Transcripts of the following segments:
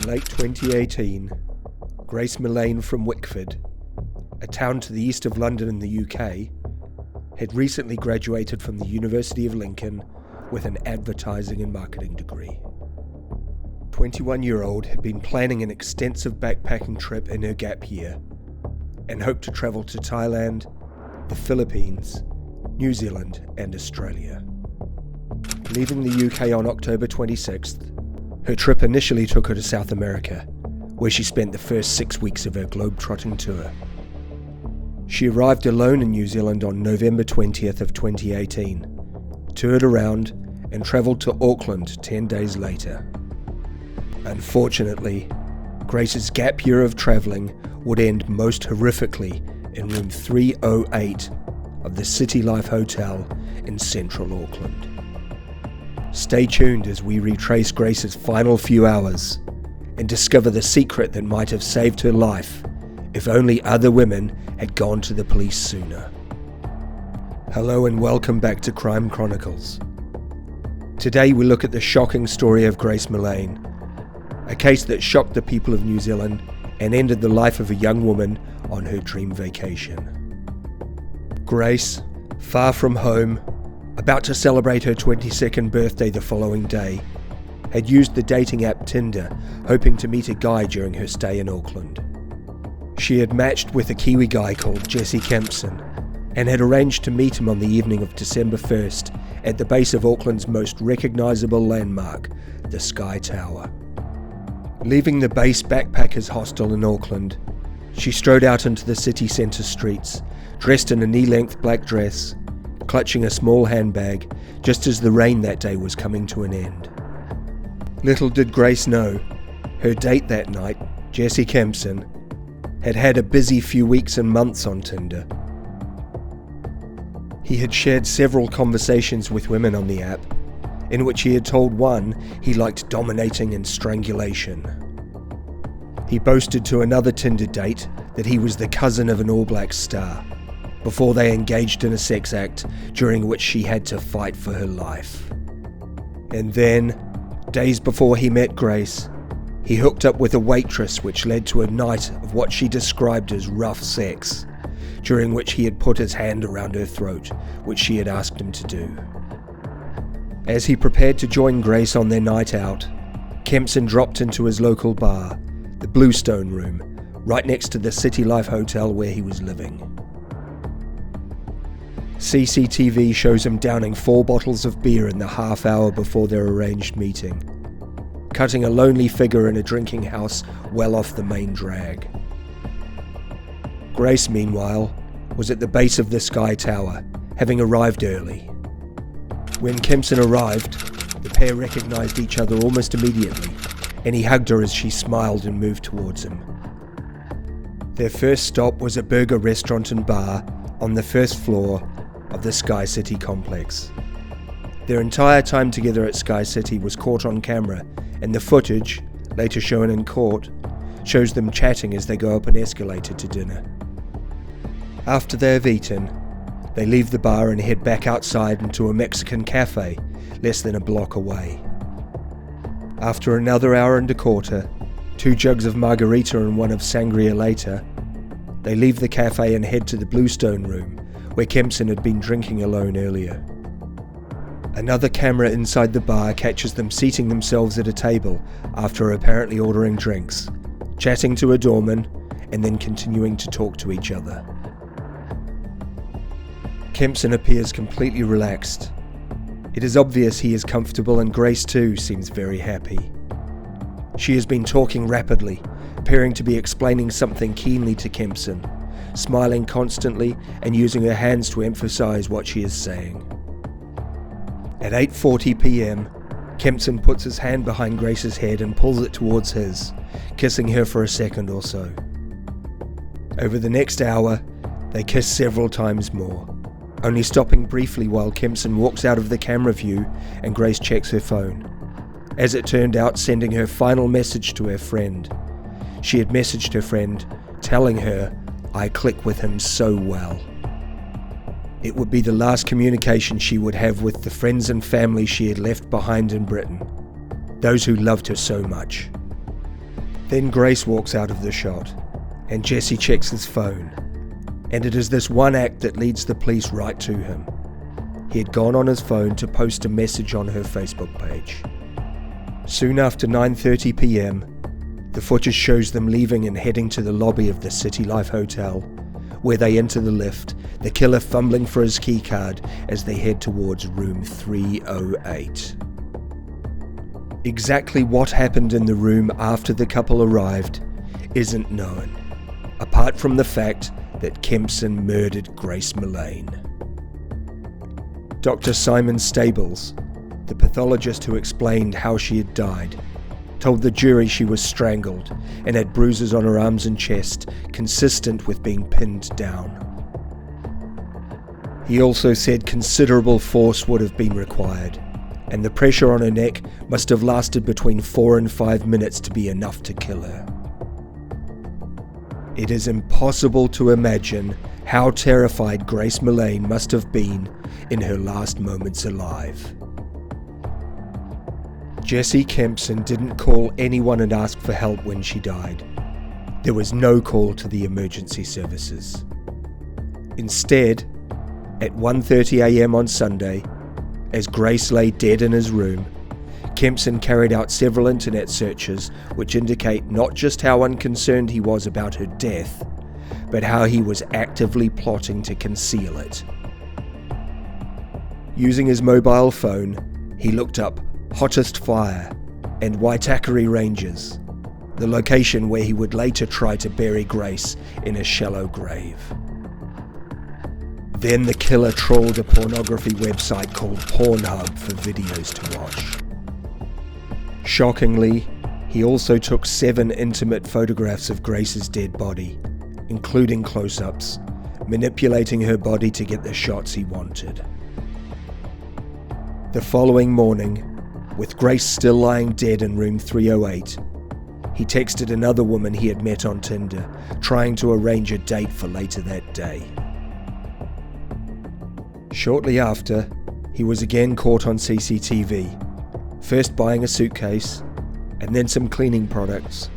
late 2018, Grace Millane from Wickford, a town to the east of London in the UK, had recently graduated from the University of Lincoln with an advertising and marketing degree. 21-year-old had been planning an extensive backpacking trip in her gap year and hoped to travel to Thailand, the Philippines, New Zealand and Australia. Leaving the UK on October 26th, her trip initially took her to South America, where she spent the first 6 weeks of her globetrotting tour. She arrived alone in New Zealand on November 20th of 2018, toured around and travelled to Auckland 10 days later. Unfortunately, Grace's gap year of travelling would end most horrifically in room 308 of the CityLife Hotel in Central Auckland. Stay tuned as we retrace Grace's final few hours and discover the secret that might have saved her life if only other women had gone to the police sooner. Hello and welcome back to Crime Chronicles. Today we look at the shocking story of Grace Millane, a case that shocked the people of New Zealand and ended the life of a young woman on her dream vacation. Grace, far from home, about to celebrate her 22nd birthday the following day, had used the dating app Tinder, hoping to meet a guy during her stay in Auckland. She had matched with a Kiwi guy called Jesse Kempson and had arranged to meet him on the evening of December 1st at the base of Auckland's most recognisable landmark, the Sky Tower. Leaving the base backpackers hostel in Auckland, she strode out into the city centre streets, dressed in a knee-length black dress, clutching a small handbag, just as the rain that day was coming to an end. Little did Grace know, her date that night, Jesse Kempson, had had a busy few weeks and months on Tinder. He had shared several conversations with women on the app, in which he had told one he liked dominating and strangulation. He boasted to another Tinder date that he was the cousin of an All Blacks star, before they engaged in a sex act during which she had to fight for her life. And then, days before he met Grace, he hooked up with a waitress, which led to a night of what she described as rough sex, during which he had put his hand around her throat, which she had asked him to do. As he prepared to join Grace on their night out, Kempson dropped into his local bar, the Bluestone Room, right next to the CityLife Hotel where he was living. CCTV shows him downing 4 bottles of beer in the half hour before their arranged meeting, cutting a lonely figure in a drinking house well off the main drag. Grace, meanwhile, was at the base of the Sky Tower, having arrived early. When Kempson arrived, the pair recognised each other almost immediately, and he hugged her as she smiled and moved towards him. Their first stop was a burger restaurant and bar on the first floor of the Sky City complex. Their entire time together at Sky City was caught on camera, and the footage, later shown in court, shows them chatting as they go up an escalator to dinner. After they have eaten, they leave the bar and head back outside into a Mexican cafe less than a block away. After another hour and a quarter, 2 jugs of margarita and 1 of sangria later, they leave the cafe and head to the Bluestone Room, where Kempson had been drinking alone earlier. Another camera inside the bar catches them seating themselves at a table after apparently ordering drinks, chatting to a doorman, and then continuing to talk to each other. Kempson appears completely relaxed. It is obvious he is comfortable, and Grace too seems very happy. She has been talking rapidly, appearing to be explaining something keenly to Kempson, smiling constantly and using her hands to emphasise what she is saying. At 8:40 p.m, Kempson puts his hand behind Grace's head and pulls it towards his, kissing her for a second or so. Over the next hour, they kiss several times more, only stopping briefly while Kempson walks out of the camera view and Grace checks her phone. As it turned out, sending her final message to her friend. She had messaged her friend, telling her, "I click with him so well." It would be the last communication she would have with the friends and family she had left behind in Britain, those who loved her so much. Then Grace walks out of the shot, and Jesse checks his phone, and it is this one act that leads the police right to him. He had gone on his phone to post a message on her Facebook page. Soon after 9:30 p.m, the footage shows them leaving and heading to the lobby of the CityLife Hotel, where they enter the lift, the killer fumbling for his keycard as they head towards room 308. Exactly what happened in the room after the couple arrived isn't known, apart from the fact that Kempson murdered Grace Millane. Dr. Simon Stables, the pathologist who explained how she had died, told the jury she was strangled and had bruises on her arms and chest consistent with being pinned down. He also said considerable force would have been required, and the pressure on her neck must have lasted between 4 and 5 minutes to be enough to kill her. It is impossible to imagine how terrified Grace Millane must have been in her last moments alive. Jessie Kempson didn't call anyone and ask for help when she died. There was no call to the emergency services. Instead, at 1:30 a.m. on Sunday, as Grace lay dead in his room, Kempson carried out several internet searches which indicate not just how unconcerned he was about her death, but how he was actively plotting to conceal it. Using his mobile phone, he looked up Hottest Fire and Waitakere Ranges, the location where he would later try to bury Grace in a shallow grave. Then the killer trawled a pornography website called Pornhub for videos to watch. Shockingly, he also took 7 intimate photographs of Grace's dead body, including close-ups, manipulating her body to get the shots he wanted. The following morning, with Grace still lying dead in room 308, he texted another woman he had met on Tinder, trying to arrange a date for later that day. Shortly after, he was again caught on CCTV, first buying a suitcase, and then some cleaning products,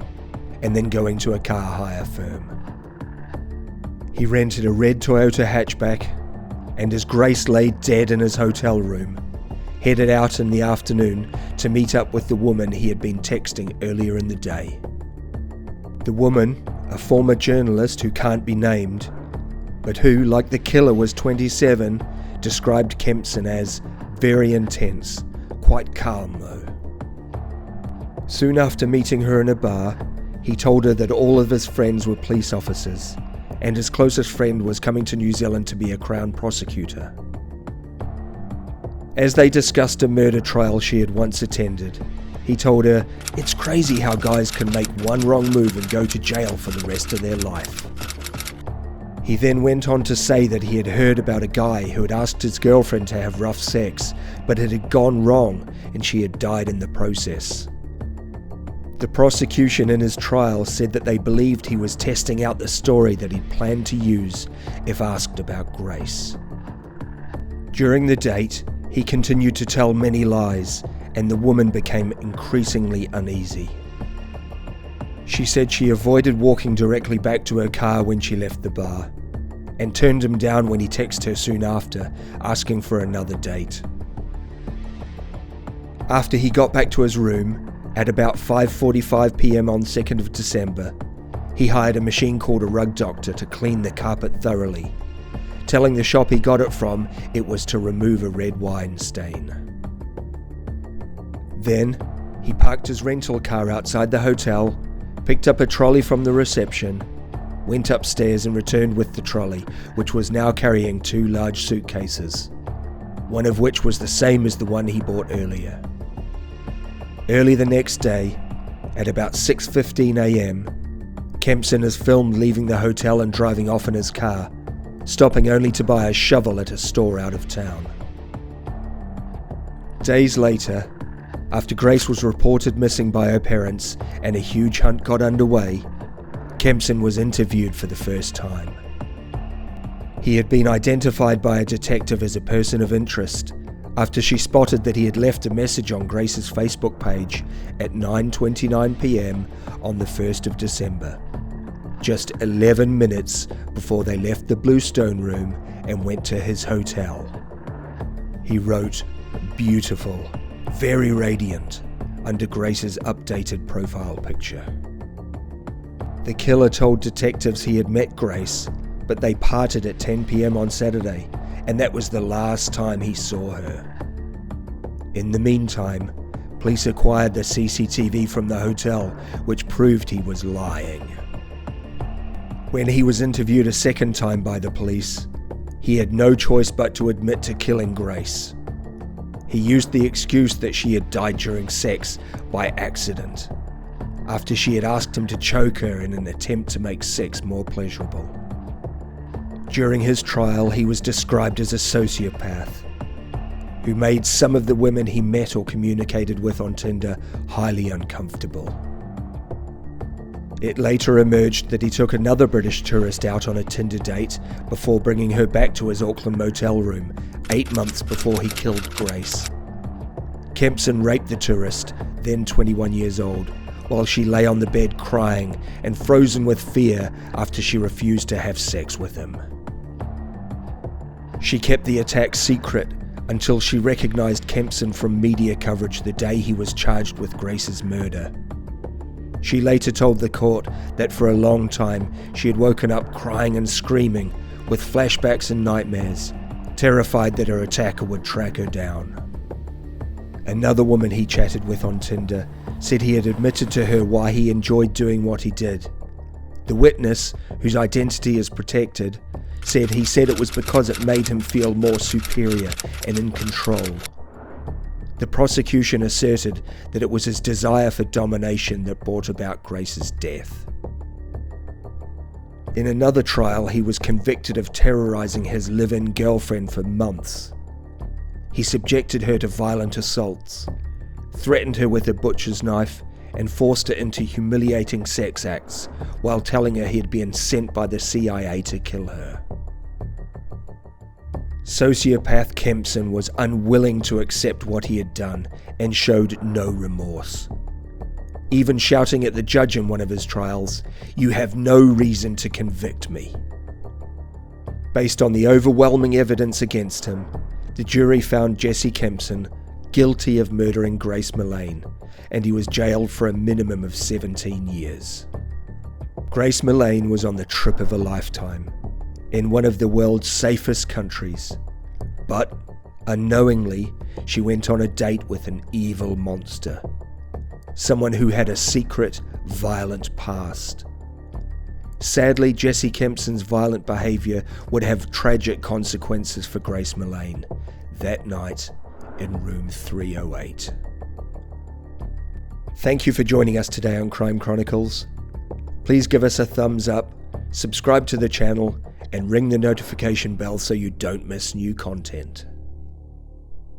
and then going to a car hire firm. He rented a red Toyota hatchback, and as Grace lay dead in his hotel room, headed out in the afternoon to meet up with the woman he had been texting earlier in the day. The woman, a former journalist who can't be named, but who, like the killer, was 27, described Kempson as very intense, quite calm though. Soon after meeting her in a bar, he told her that all of his friends were police officers, and his closest friend was coming to New Zealand to be a Crown prosecutor. As they discussed a murder trial she had once attended, he told her, "It's crazy how guys can make one wrong move and go to jail for the rest of their life." He then went on to say that he had heard about a guy who had asked his girlfriend to have rough sex, but it had gone wrong and she had died in the process. The prosecution in his trial said that they believed he was testing out the story that he'd planned to use if asked about Grace. During the date, he continued to tell many lies, and the woman became increasingly uneasy. She said she avoided walking directly back to her car when she left the bar, and turned him down when he texted her soon after, asking for another date. After he got back to his room, at about 5:45 p.m. on 2nd of December, he hired a machine called a rug doctor to clean the carpet thoroughly, telling the shop he got it from it was to remove a red wine stain. Then, he parked his rental car outside the hotel, picked up a trolley from the reception, went upstairs and returned with the trolley, which was now carrying 2 large suitcases, one of which was the same as the one he bought earlier. Early the next day, at about 6:15 a.m, Kempson is filmed leaving the hotel and driving off in his car, stopping only to buy a shovel at a store out of town. Days later, after Grace was reported missing by her parents and a huge hunt got underway, Kempson was interviewed for the first time. He had been identified by a detective as a person of interest after she spotted that he had left a message on Grace's Facebook page at 9:29 p.m. on the 1st of December, just 11 minutes before they left the Bluestone room and went to his hotel. He wrote, "Beautiful, very radiant," under Grace's updated profile picture. The killer told detectives he had met Grace, but they parted at 10 p.m. on Saturday, and that was the last time he saw her. In the meantime, police acquired the CCTV from the hotel, which proved he was lying. When he was interviewed a second time by the police, he had no choice but to admit to killing Grace. He used the excuse that she had died during sex by accident, after she had asked him to choke her in an attempt to make sex more pleasurable. During his trial, he was described as a sociopath who made some of the women he met or communicated with on Tinder highly uncomfortable. It later emerged that he took another British tourist out on a Tinder date before bringing her back to his Auckland motel room 8 months before he killed Grace. Kempson raped the tourist, then 21 years old, while she lay on the bed crying and frozen with fear after she refused to have sex with him. She kept the attack secret until she recognized Kempson from media coverage the day he was charged with Grace's murder. She later told the court that for a long time she had woken up crying and screaming, with flashbacks and nightmares, terrified that her attacker would track her down. Another woman he chatted with on Tinder said he had admitted to her why he enjoyed doing what he did. The witness, whose identity is protected, said he said it was because it made him feel more superior and in control. The prosecution asserted that it was his desire for domination that brought about Grace's death. In another trial, he was convicted of terrorizing his live-in girlfriend for months. He subjected her to violent assaults, threatened her with a butcher's knife, and forced her into humiliating sex acts while telling her he had been sent by the CIA to kill her. Sociopath Kempson was unwilling to accept what he had done and showed no remorse, even shouting at the judge in one of his trials, "You have no reason to convict me." Based on the overwhelming evidence against him, the jury found Jesse Kempson guilty of murdering Grace Millane, and he was jailed for a minimum of 17 years. Grace Millane was on the trip of a lifetime, in one of the world's safest countries, but unknowingly she went on a date with an evil monster, someone who had a secret, violent past. Sadly, Jesse Kempson's violent behaviour would have tragic consequences for Grace Millane that night in room 308. Thank you for joining us today on Crime Chronicles. Please give us a thumbs up, subscribe to the channel, and ring the notification bell so you don't miss new content.